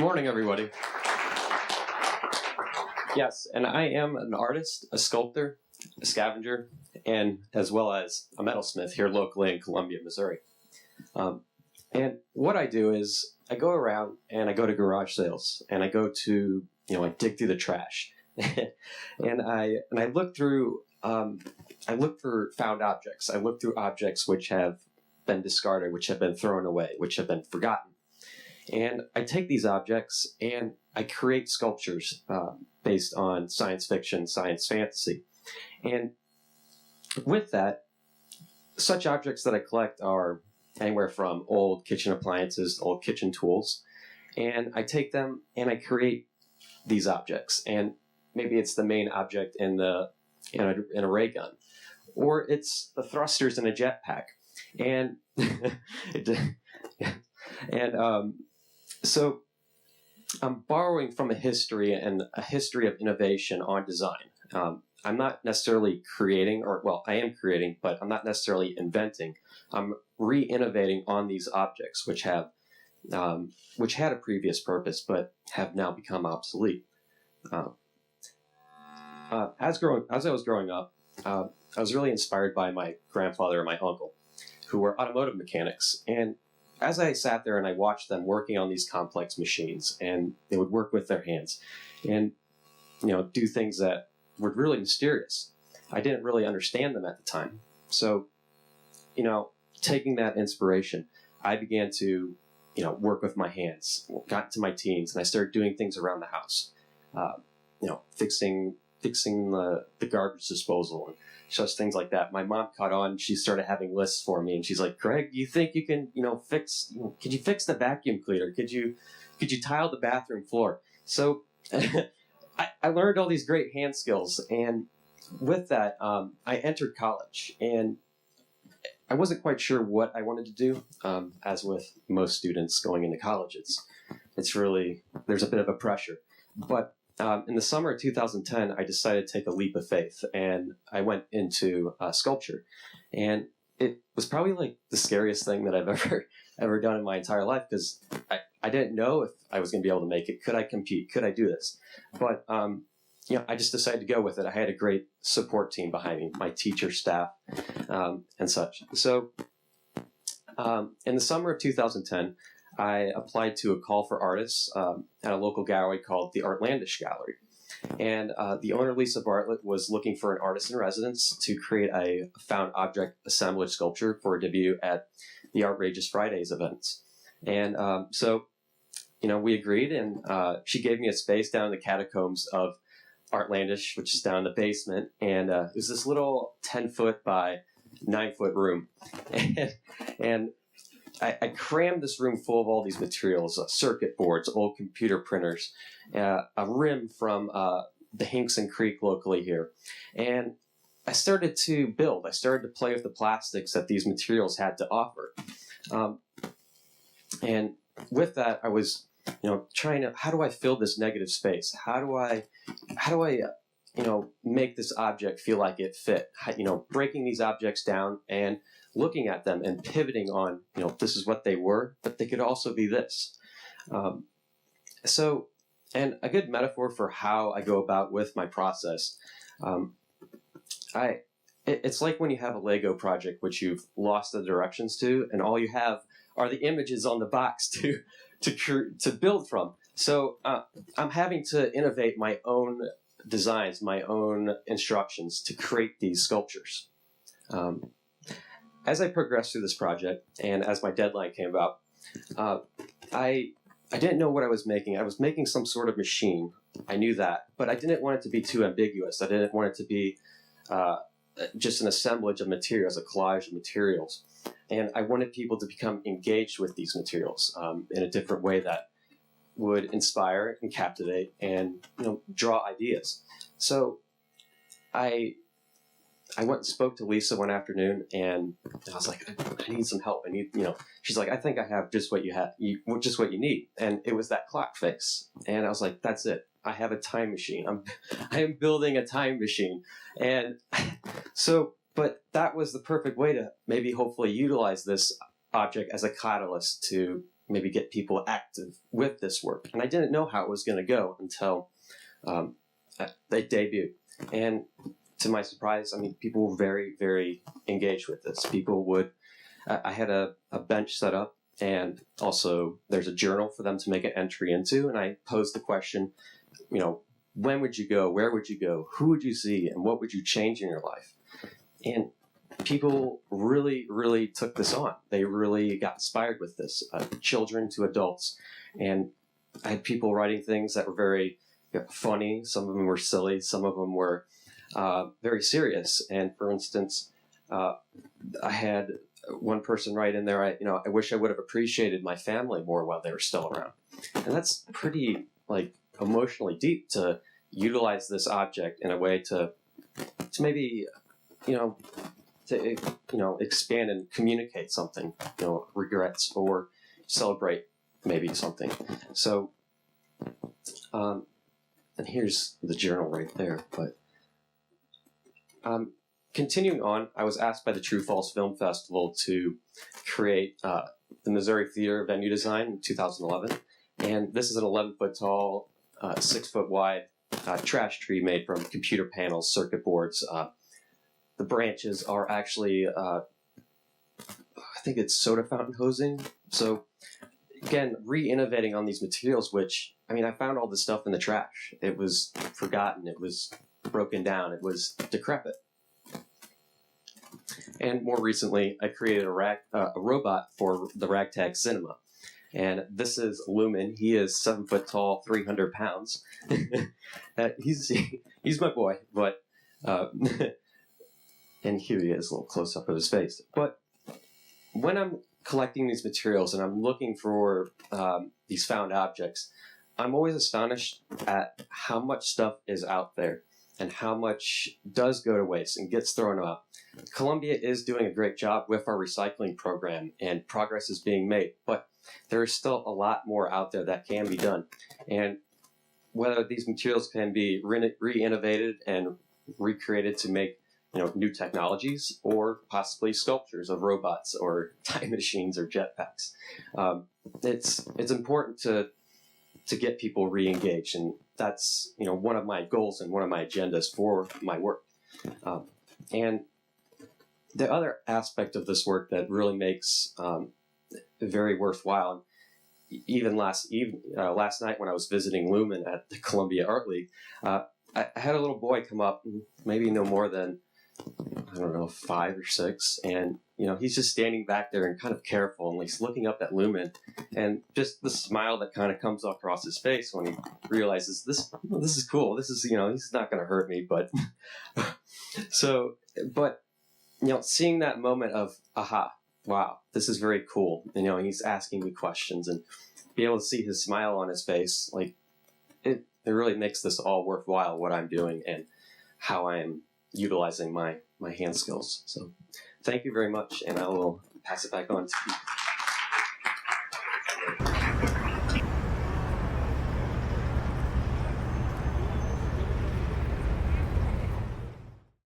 Good morning, everybody. Yes, and I am an artist, a sculptor, a scavenger, and as well as a metalsmith here locally in Columbia, Missouri. And what I do is I go around and I go to garage sales and I go to, I dig through the trash and I look through, I look for found objects. I look through objects which have been discarded, which have been thrown away, which have been forgotten. And I take these objects and I create sculptures based on science fiction, science fantasy. And with that, such objects that I collect are anywhere from old kitchen appliances, old kitchen tools. And I take them and I create these objects. And maybe it's the main object in a ray gun, or it's the thrusters in a jetpack. And so I'm borrowing from a history and a history of innovation on design. I'm not necessarily creating, I am creating, but I'm not necessarily inventing. I'm re-innovating on these objects, which had a previous purpose, but have now become obsolete. As I was growing up, I was really inspired by my grandfather and my uncle, who were automotive mechanics. And as I sat there and I watched them working on these complex machines, and they would work with their hands and, do things that were really mysterious. I didn't really understand them at the time. So, taking that inspiration, I began to, work with my hands, got into my teens, and I started doing things around the house, fixing the garbage disposal and just things like that. My mom caught on. She started having lists for me, and she's like, "Greg, you think you can, could you fix the vacuum cleaner? Could you tile the bathroom floor?" So I learned all these great hand skills, and with that, I entered college, and I wasn't quite sure what I wanted to do. As with most students going into college, it's really, there's a bit of a pressure. But in the summer of 2010, I decided to take a leap of faith, and I went into sculpture. And it was probably like the scariest thing that I've ever done in my entire life, because I didn't know if I was going to be able to make it. Could I compete? Could I do this? But I just decided to go with it. I had a great support team behind me, my teacher, staff, and such. So in the summer of 2010, I applied to a call for artists at a local gallery called the Outlandish Gallery. And the owner, Lisa Bartlett, was looking for an artist in residence to create a found object assemblage sculpture for a debut at the Outrageous Fridays events. And so we agreed, and she gave me a space down in the catacombs of Outlandish, which is down in the basement. And it was this little 10-foot by 9-foot room. And I crammed this room full of all these materials, circuit boards, old computer printers, a rim from the Hinkson Creek locally here. And I started to build. I started to play with the plastics that these materials had to offer. And with that, I was, trying to, how do I fill this negative space? How do I make this object feel like it fit? Breaking these objects down and looking at them and pivoting on, this is what they were, but they could also be this. And a good metaphor for how I go about with my process, it's like when you have a Lego project which you've lost the directions to, and all you have are the images on the box to build from. So I'm having to innovate my own designs, my own instructions to create these sculptures. As I progressed through this project, and as my deadline came about, I didn't know what I was making. I was making some sort of machine. I knew that, but I didn't want it to be too ambiguous. I didn't want it to be just an assemblage of materials, a collage of materials. And I wanted people to become engaged with these materials in a different way that would inspire and captivate and draw ideas. So I went and spoke to Lisa one afternoon, and I was like, I need some help. I need, she's like, I think I have just what just what you need. And it was that clock face. And I was like, that's it. I have a time machine. I am building a time machine. And so, but that was the perfect way to maybe hopefully utilize this object as a catalyst to, maybe get people active with this work. And I didn't know how it was going to go until they debuted. And to my surprise, I mean, people were very, very engaged with this. People would, I had a bench set up, and also there's a journal for them to make an entry into. And I posed the question, you know, when would you go? Where would you go? Who would you see? And what would you change in your life? And people really, really took this on. They really got inspired with this, children to adults. And I had people writing things that were very funny. Some of them were silly. Some of them were very serious. And for instance, I had one person write in there, I wish I would have appreciated my family more while they were still around. And that's pretty emotionally deep, to utilize this object in a way to maybe, expand and communicate something, regrets, or celebrate maybe something. So, and here's the journal right there. But continuing on, I was asked by the True False Film Festival to create the Missouri Theater venue design in 2011. And this is an 11-foot tall, 6-foot wide trash tree made from computer panels, circuit boards. The branches are actually, I think it's soda fountain hosing. So again, re-innovating on these materials, which, I found all this stuff in the trash. It was forgotten. It was broken down. It was decrepit. And more recently, I created a robot for the Ragtag Cinema. And this is Lumen. He is 7 foot tall, 300 pounds. He's my boy, but and here he is, a little close up of his face. But when I'm collecting these materials and I'm looking for these found objects, I'm always astonished at how much stuff is out there and how much does go to waste and gets thrown out. Columbia is doing a great job with our recycling program, and progress is being made, but there is still a lot more out there that can be done. And whether these materials can be re-innovated and recreated to make new technologies, or possibly sculptures of robots or time machines or jetpacks, it's important to get people re-engaged, and that's one of my goals and one of my agendas for my work. And the other aspect of this work that really makes very worthwhile, even last night when I was visiting Lumen at the Columbia Art League, I had a little boy come up, maybe no more than 5 or 6, and he's just standing back there and kind of careful, and he's looking up at Lumen, and just the smile that kind of comes across his face when he realizes this is cool. This is he's not going to hurt me, but seeing that moment of aha, wow, this is very cool. He's asking me questions, and be able to see his smile on his face, it really makes this all worthwhile, what I'm doing and how I am utilizing my hand skills. So thank you very much, and I will pass it back on to you.